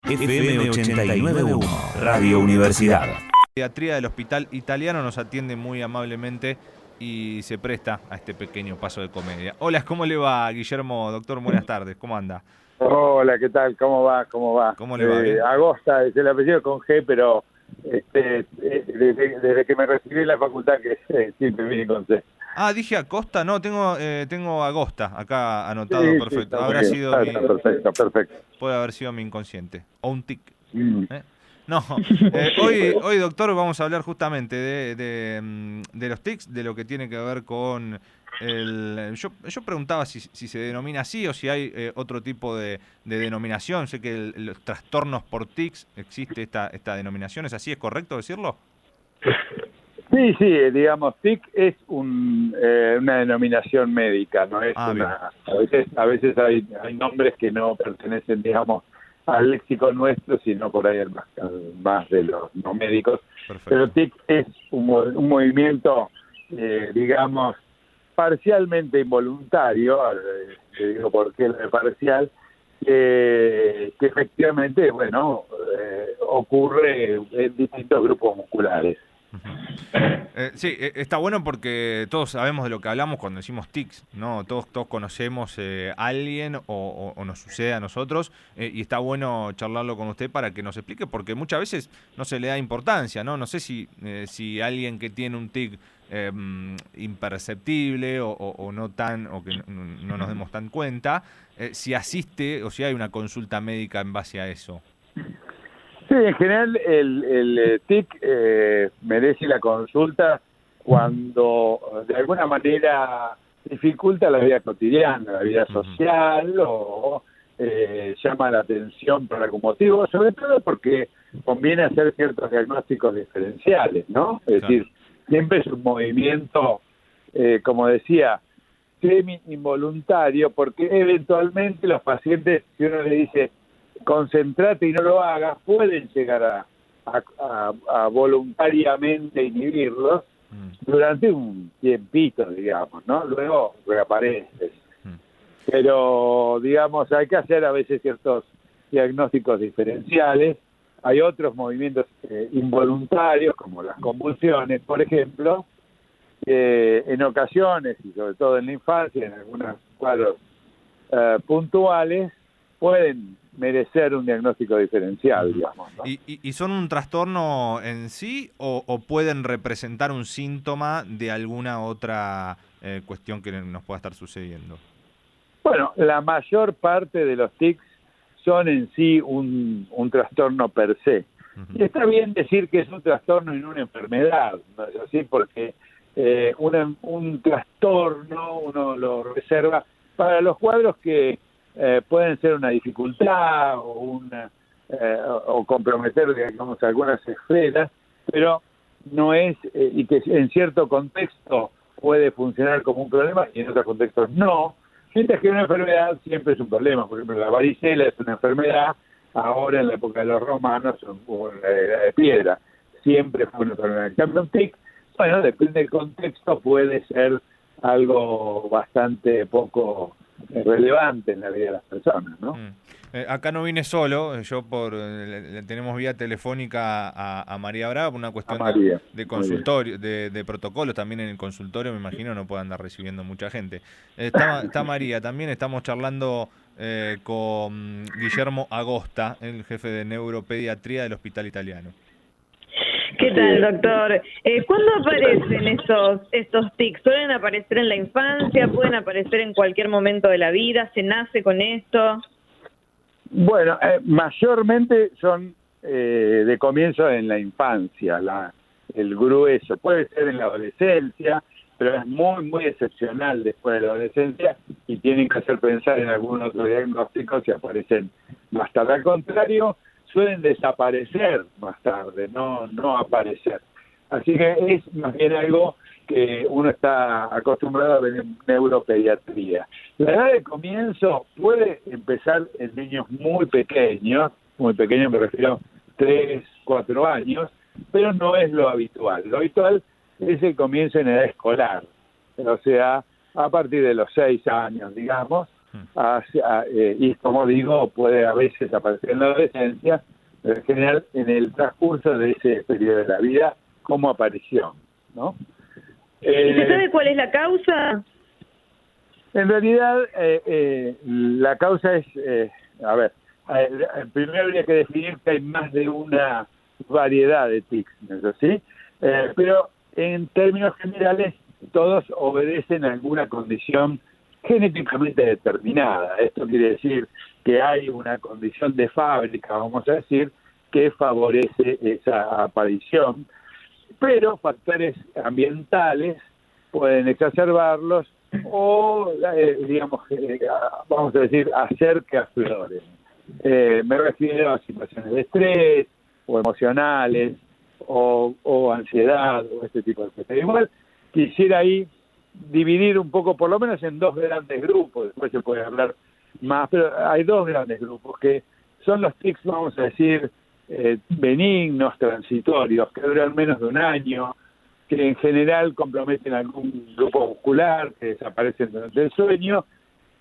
FM 89.1, Radio Universidad. La pediatría del Hospital Italiano nos atiende muy amablemente y se presta a este pequeño paso de comedia. Hola, ¿cómo le va, Guillermo? Doctor, buenas tardes, ¿cómo anda? Hola, ¿qué tal? ¿Cómo va? ¿Cómo le va? ¿Bien? Agosta es el apellido con G, pero desde que me recibí en la facultad que siempre vine con C. Ah, dije Acosta, no, tengo Agosta acá anotado, sí, perfecto. Sí, habrá sido perfecto. Puede haber sido mi inconsciente, o un tic. Mm. No, hoy, doctor, vamos a hablar justamente de los tics, de lo que tiene que ver con Yo preguntaba si se denomina así o si hay otro tipo de denominación. Sé que los trastornos por tics existe esta denominación. ¿Es así? ¿Es correcto decirlo? Sí, digamos, TIC es una denominación médica, no es una. A veces hay nombres que no pertenecen, digamos, al léxico nuestro, sino por ahí al más de los no médicos. Perfecto. Pero TIC es un movimiento, digamos, parcialmente involuntario, te digo por qué lo de parcial, que efectivamente, bueno, ocurre en distintos grupos musculares. Sí, está bueno porque todos sabemos de lo que hablamos cuando decimos tics, ¿no? Todos conocemos a alguien o nos sucede a nosotros, y está bueno charlarlo con usted para que nos explique, porque muchas veces no se le da importancia, ¿no? No sé si alguien que tiene un tic imperceptible o no tan, o que no nos demos tan cuenta, si asiste o si hay una consulta médica en base a eso. Sí, en general el TIC merece la consulta cuando de alguna manera dificulta la vida cotidiana, la vida social, o llama la atención por algún motivo, sobre todo porque conviene hacer ciertos diagnósticos diferenciales, ¿no? Es decir, siempre es un movimiento, como decía, semi-involuntario, porque eventualmente los pacientes, si uno le dice concentrate y no lo hagas, pueden llegar a voluntariamente inhibirlos durante un tiempito, digamos, ¿no? Luego reapareces. Pero, digamos, hay que hacer a veces ciertos diagnósticos diferenciales. Hay otros movimientos involuntarios, como las convulsiones, por ejemplo, en ocasiones, y sobre todo en la infancia, en algunos cuadros puntuales, pueden merecer un diagnóstico diferencial, digamos, ¿no? ¿Y son un trastorno en sí o pueden representar un síntoma de alguna otra cuestión que nos pueda estar sucediendo? Bueno, la mayor parte de los tics son en sí un trastorno per se. Y está bien decir que es un trastorno y no una enfermedad, ¿no es así? Porque un trastorno uno lo reserva para los cuadros que pueden ser una dificultad o comprometer, digamos, algunas esferas, pero no es, y que en cierto contexto puede funcionar como un problema y en otros contextos no, mientras que una enfermedad siempre es un problema. Por ejemplo, la varicela es una enfermedad, ahora en la época de los romanos, en la edad de piedra, siempre fue una enfermedad. En cambio, un tic, bueno, depende del contexto, puede ser algo bastante poco relevante en la vida de las personas, ¿no? Acá no vine solo, yo tenemos vía telefónica a María Brava por una cuestión de consultorio, de protocolos. También en el consultorio, me imagino, no puede andar recibiendo mucha gente. Está María, también estamos charlando con Guillermo Agosta, el jefe de neuropediatría del Hospital Italiano. ¿Qué tal, doctor? ¿Cuándo aparecen estos tics? ¿Suelen aparecer en la infancia? ¿Pueden aparecer en cualquier momento de la vida? ¿Se nace con esto? Bueno, mayormente son de comienzo en la infancia, el grueso. Puede ser en la adolescencia, pero es muy, muy excepcional después de la adolescencia y tienen que hacer pensar en algún otro diagnóstico si aparecen más tarde. Al contrario, suelen desaparecer más tarde, no aparecer. Así que es más bien algo que uno está acostumbrado a ver en neuropediatría. La edad de comienzo puede empezar en niños muy pequeños me refiero a 3, 4 años, pero no es lo habitual. Lo habitual es el comienzo en edad escolar, o sea, a partir de los 6 años, digamos, y como digo, puede a veces aparecer en la adolescencia, pero en general en el transcurso de ese periodo de la vida como aparición, ¿no? ¿Y se sabe cuál es la causa? En realidad, la causa es, primero habría que definir que hay más de una variedad de tics, ¿no es así? Pero en términos generales, todos obedecen a alguna condición genéticamente determinada. Esto quiere decir que hay una condición de fábrica, vamos a decir, que favorece esa aparición, pero factores ambientales pueden exacerbarlos o, vamos a decir, hacer que afloren. Me refiero a situaciones de estrés o emocionales o ansiedad o este tipo de cosas. Igual quisiera ahí dividir un poco, por lo menos en dos grandes grupos, después se puede hablar más, pero hay dos grandes grupos que son los tics, vamos a decir, benignos, transitorios, que duran menos de un año, que en general comprometen algún grupo muscular, que desaparecen durante el sueño,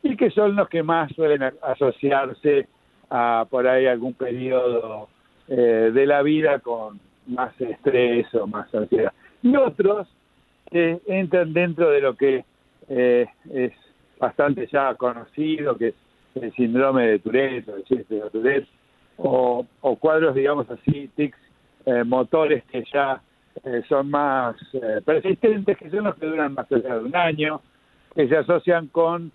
y que son los que más suelen asociarse a por ahí algún periodo de la vida con más estrés o más ansiedad. Y otros que entran dentro de lo que es bastante ya conocido, que es el síndrome de Tourette o el síndrome de Tourette, o cuadros, digamos así, tics motores que ya son más persistentes, que son los que duran más allá de un año, que se asocian con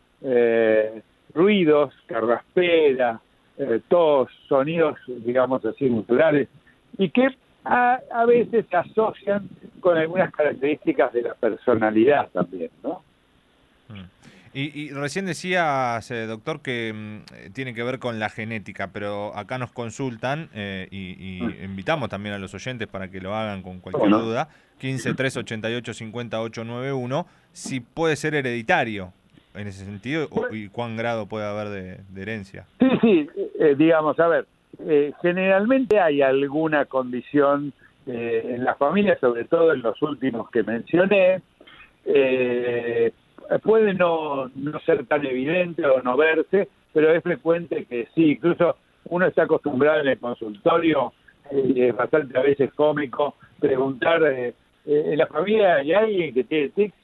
ruidos, carraspera, tos, sonidos, digamos así, musculares, y que a veces se asocian con algunas características de la personalidad también, ¿no? Y recién decías, doctor, que tiene que ver con la genética, pero acá nos consultan y invitamos también a los oyentes para que lo hagan con cualquier duda, 15 388 5891, si puede ser hereditario en ese sentido y cuán grado puede haber de herencia. Sí, digamos, a ver, generalmente hay alguna condición en la familia, sobre todo en los últimos que mencioné, puede no ser tan evidente o no verse, pero es frecuente que sí, incluso uno está acostumbrado en el consultorio, es bastante a veces cómico, preguntar, en la familia hay alguien que tiene tics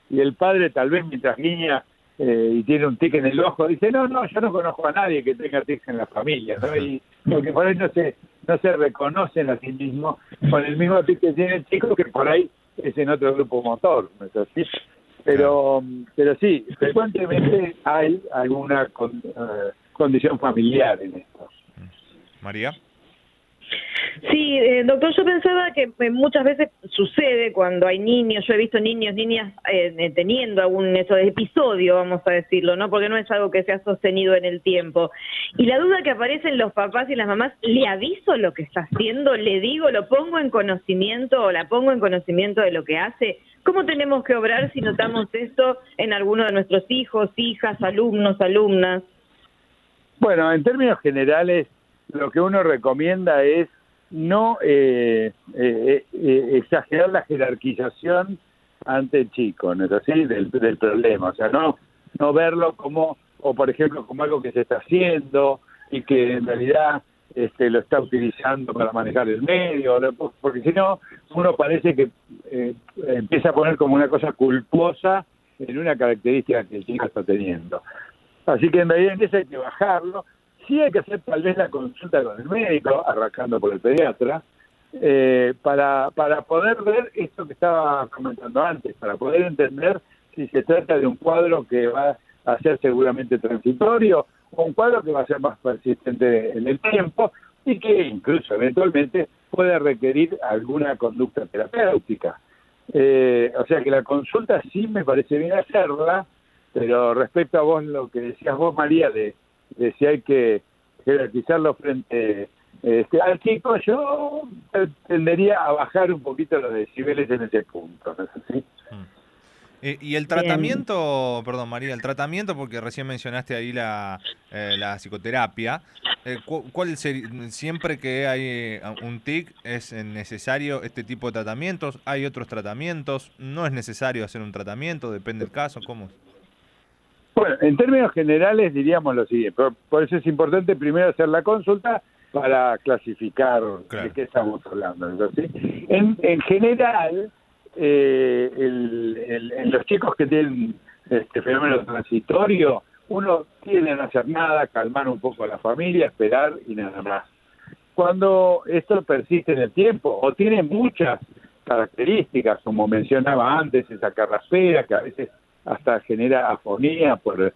y el padre tal vez mientras guiña y tiene un tic en el ojo, dice, no, yo no conozco a nadie que tenga tics en la familia, ¿no? Y porque por ahí no se reconocen a sí mismos con el mismo tic que tiene el chico, que por ahí es en otro grupo motor, ¿no es así? Pero sí, frecuentemente hay alguna condición familiar en esto. María. Sí, doctor, yo pensaba que muchas veces sucede cuando hay niños, yo he visto niños, niñas teniendo algún episodio, vamos a decirlo, ¿no? Porque no es algo que se ha sostenido en el tiempo. Y la duda que aparece en los papás y las mamás, ¿le aviso lo que está haciendo? ¿Le digo, lo pongo en conocimiento o la pongo en conocimiento de lo que hace? ¿Cómo tenemos que obrar si notamos esto en alguno de nuestros hijos, hijas, alumnos, alumnas? Bueno, en términos generales, lo que uno recomienda es no exagerar la jerarquización ante el chico, ¿no es así? Del problema, o sea, no verlo como, o por ejemplo, como algo que se está haciendo y que en realidad lo está utilizando para manejar el medio, porque si no, uno parece que empieza a poner como una cosa culposa en una característica que el chico está teniendo. Así que en realidad en eso hay que bajarlo. Sí hay que hacer tal vez la consulta con el médico, arrancando por el pediatra, para poder ver esto que estaba comentando antes, para poder entender si se trata de un cuadro que va a ser seguramente transitorio o un cuadro que va a ser más persistente en el tiempo y que incluso eventualmente puede requerir alguna conducta terapéutica. O sea que la consulta sí me parece bien hacerla, pero respecto a vos, lo que decías vos, María, de si hay que jerarquizarlo frente al chico, yo tendería a bajar un poquito los decibeles en ese punto, ¿no es así? Y el tratamiento, perdón María, el tratamiento, porque recién mencionaste ahí la psicoterapia, ¿cuál sería, siempre que hay un TIC, es necesario este tipo de tratamientos? ¿Hay otros tratamientos? ¿No es necesario hacer un tratamiento? ¿Depende del caso? ¿Cómo? Bueno, en términos generales diríamos lo siguiente, por eso es importante primero hacer la consulta para clasificar de qué estamos hablando. ¿Sí? En general, en los chicos que tienen este fenómeno transitorio, uno tiene no hacer nada, calmar un poco a la familia, esperar y nada más. Cuando esto persiste en el tiempo o tiene muchas características, como mencionaba antes, esa carraspera que a veces hasta genera afonía por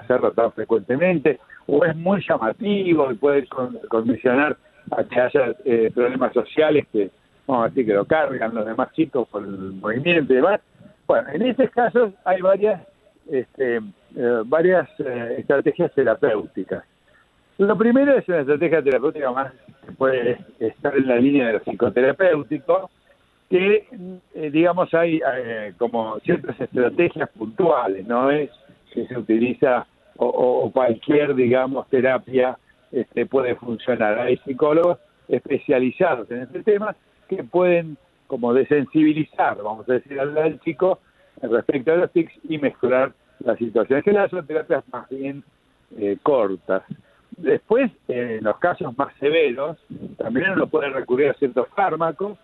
hacerlo tan frecuentemente, o es muy llamativo y puede condicionar a que haya problemas sociales que, vamos a decir, que lo cargan los demás chicos por el movimiento y demás. Bueno, en esos casos hay varias estrategias terapéuticas. Lo primero es una estrategia terapéutica más que puede estar en la línea de lo psicoterapéutico, que digamos hay como ciertas estrategias puntuales, no es que se utiliza o cualquier, digamos, terapia puede funcionar. Hay psicólogos especializados en este tema que pueden como desensibilizar, vamos a decir, al chico respecto a los tics y mejorar la situación. En general son terapias más bien cortas. Después, en los casos más severos, también uno puede recurrir a ciertos fármacos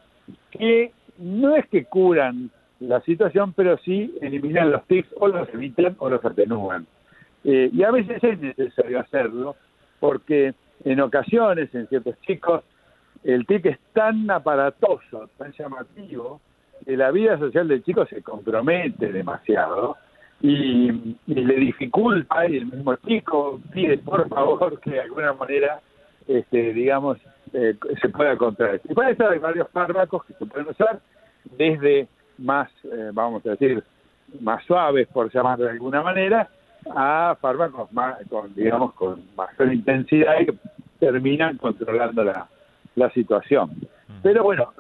que no es que curan la situación, pero sí eliminan los tics o los evitan o los atenúan. Y a veces es necesario hacerlo porque en ocasiones, en ciertos chicos, el tic es tan aparatoso, tan llamativo, que la vida social del chico se compromete demasiado y le dificulta, y el mismo chico pide por favor que de alguna manera se pueda contraer. Y para eso hay varios fármacos que se pueden usar, desde más, vamos a decir, más suaves, por llamarlo de alguna manera, a fármacos más con mayor intensidad y que terminan controlando la situación. Pero bueno,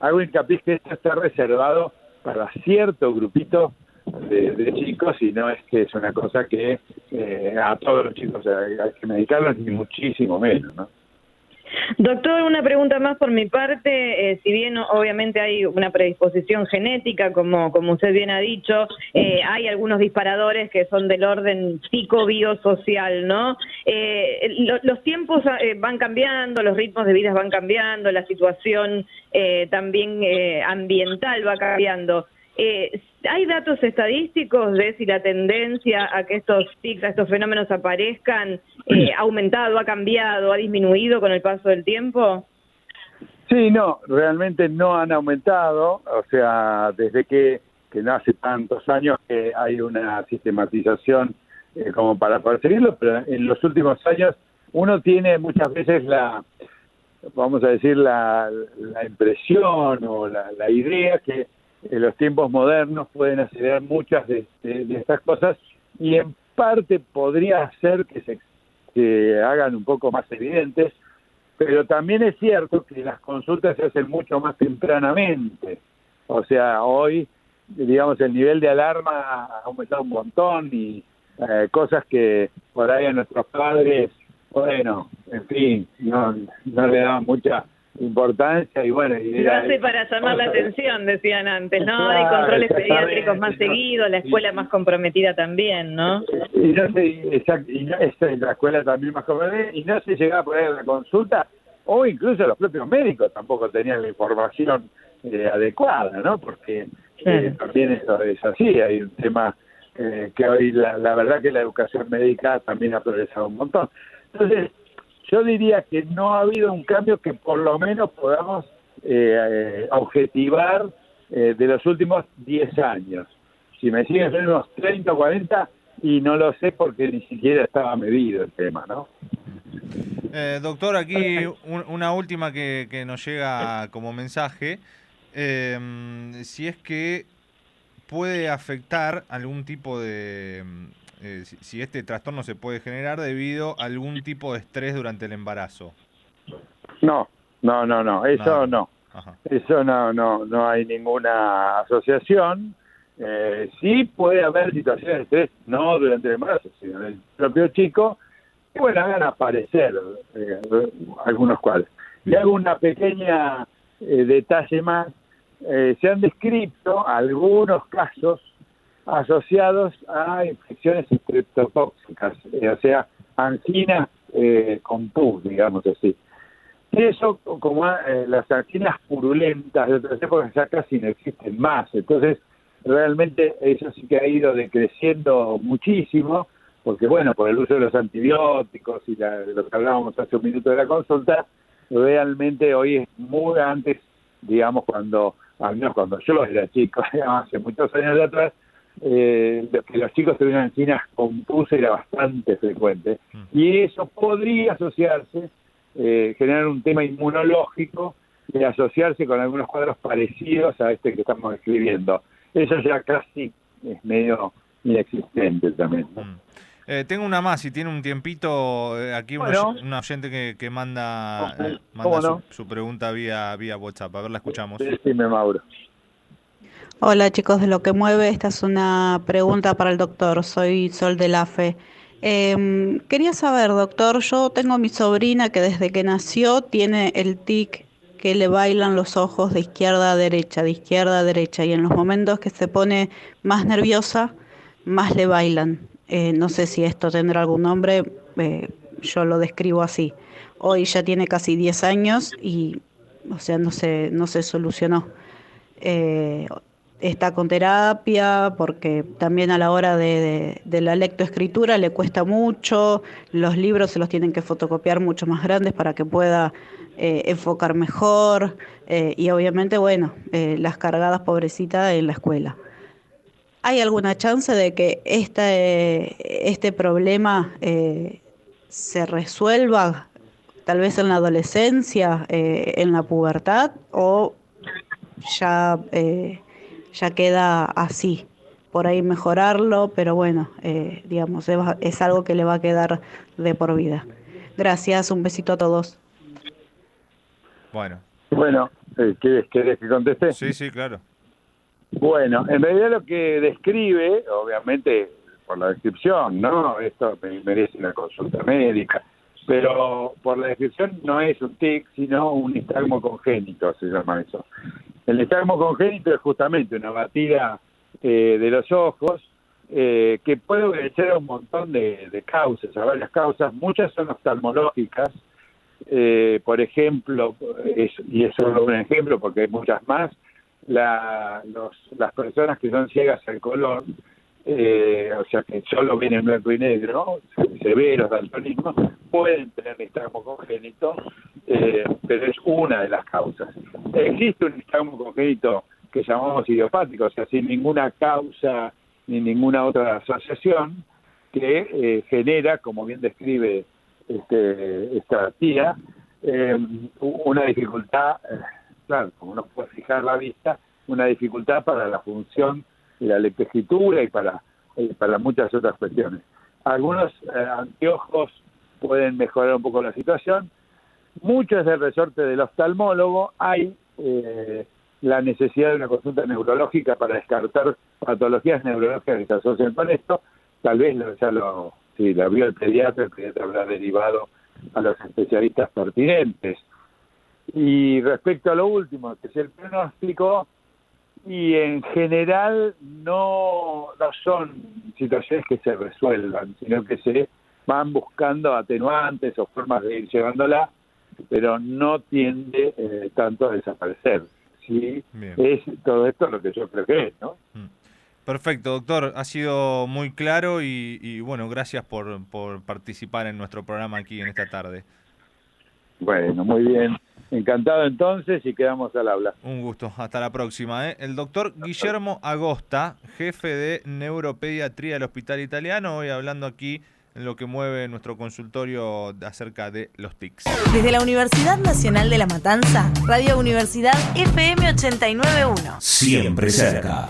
hago hincapié que esto está reservado para cierto grupito de chicos, y no es que es una cosa que a todos los chicos hay que medicarlos, ni muchísimo menos, ¿no? Doctor, una pregunta más por mi parte. Si bien obviamente hay una predisposición genética, como usted bien ha dicho, hay algunos disparadores que son del orden psicobiosocial, ¿no? Los tiempos van cambiando, los ritmos de vida van cambiando, la situación también ambiental va cambiando. ¿Hay datos estadísticos de si la tendencia a que estos tics, a estos fenómenos aparezcan, ha aumentado, ha cambiado, ha disminuido con el paso del tiempo? Sí, no, realmente no han aumentado, o sea, desde que no hace tantos años que hay una sistematización como para poder seguirlo, pero en los últimos años uno tiene muchas veces la impresión o la idea que los tiempos modernos pueden acelerar muchas de estas cosas, y en parte podría ser que se hagan un poco más evidentes, pero también es cierto que las consultas se hacen mucho más tempranamente. O sea, hoy, digamos, el nivel de alarma ha aumentado un montón, y cosas que por ahí a nuestros padres, bueno, en fin, no le daban mucha importancia, y bueno, lo hace para llamar la atención, decían antes, ¿no? Claro, hay controles pediátricos más seguidos, la escuela más comprometida también, ¿no? Y la escuela también más comprometida, y no se llegaba a poner la consulta, o incluso los propios médicos tampoco tenían la información adecuada, ¿no? Porque también eso es así, hay un tema que hoy la verdad que la educación médica también ha progresado un montón. Entonces, yo diría que no ha habido un cambio que por lo menos podamos objetivar de los últimos 10 años. Si me siguen son unos 30 o 40, y no lo sé porque ni siquiera estaba medido el tema, ¿no? Doctor, aquí una última que nos llega como mensaje. Si es que puede afectar algún tipo de... si este trastorno se puede generar debido a algún tipo de estrés durante el embarazo. No, eso no. Ajá. Eso no hay ninguna asociación. Sí puede haber situaciones de estrés, no durante el embarazo, sino en el propio chico, que bueno, hagan aparecer algunos cuadros. Y hago una pequeña detalle más. Se han descrito algunos casos asociados a infecciones estreptotóxicas, o sea, anginas con pus, digamos así. Y eso, como las anginas purulentas de otras épocas ya casi no existen más, entonces realmente eso sí que ha ido decreciendo muchísimo, porque bueno, por el uso de los antibióticos y de lo que hablábamos hace un minuto de la consulta, realmente hoy es muy antes, digamos, al menos cuando yo era chico, hace muchos años atrás, que los chicos tuvieran anginas con pus era bastante frecuente, y eso podría asociarse, generar un tema inmunológico y asociarse con algunos cuadros parecidos a este que estamos escribiendo. Eso ya casi es medio inexistente también, ¿no? Tengo una más, si tiene un tiempito, aquí una oyente que manda su pregunta vía WhatsApp. A ver, la escuchamos. Dime, Mauro. Hola chicos de Lo que Mueve, esta es una pregunta para el doctor, soy Sol de la Fe. Quería saber, doctor, yo tengo mi sobrina que desde que nació tiene el tic que le bailan los ojos de izquierda a derecha, y en los momentos que se pone más nerviosa, más le bailan. No sé si esto tendrá algún nombre, yo lo describo así. Hoy ya tiene casi 10 años y, o sea, no se solucionó. Está con terapia porque también a la hora de la lectoescritura le cuesta mucho, los libros se los tienen que fotocopiar mucho más grandes para que pueda enfocar mejor, y obviamente, bueno, las cargadas pobrecita en la escuela. ¿Hay alguna chance de que este problema se resuelva tal vez en la adolescencia, en la pubertad, o ya queda así? Por ahí mejorarlo, pero bueno, digamos, es algo que le va a quedar de por vida. Gracias, un besito a todos. Bueno, ¿querés que conteste? Sí, claro. Bueno, en realidad lo que describe, obviamente por la descripción, ¿no? Esto merece una consulta médica, pero por la descripción no es un tic, sino un nistagmo congénito, se llama eso. El nistagmo congénito es justamente una batida de los ojos que puede obedecer a un montón de causas, a varias causas. Muchas son oftalmológicas, por ejemplo, y es solo un ejemplo porque hay muchas más, las personas que son ciegas al color, o sea que solo ven en blanco y negro, severos daltonismo, pueden tener nistagmo congénito, pero es una de las causas. Existe un nistagmo congénito que llamamos idiopático, o sea, sin ninguna causa ni ninguna otra asociación, que genera, como bien describe esta tía, una dificultad, claro, como no puede fijar la vista, una dificultad para la función de la lectoescritura y para muchas otras cuestiones. Algunos anteojos pueden mejorar un poco la situación. Mucho es del resorte del oftalmólogo. Hay la necesidad de una consulta neurológica para descartar patologías neurológicas que se asocian con esto. Tal vez si la vio el pediatra habrá derivado a los especialistas pertinentes. Y respecto a lo último, que es el pronóstico, y en general no son situaciones que se resuelvan, sino que se van buscando atenuantes o formas de ir llevándola, pero no tiende tanto a desaparecer. ¿Sí? Es todo esto lo que yo creo que es, ¿no? Perfecto, doctor. Ha sido muy claro y bueno, gracias por participar en nuestro programa aquí en esta tarde. Bueno, muy bien. Encantado entonces y quedamos al habla. Un gusto. Hasta la próxima. El doctor Guillermo Agosta, jefe de neuropediatría del Hospital Italiano, hoy hablando aquí en Lo que Mueve nuestro consultorio acerca de los tics. Desde la Universidad Nacional de La Matanza, Radio Universidad FM 89.1. Siempre cerca.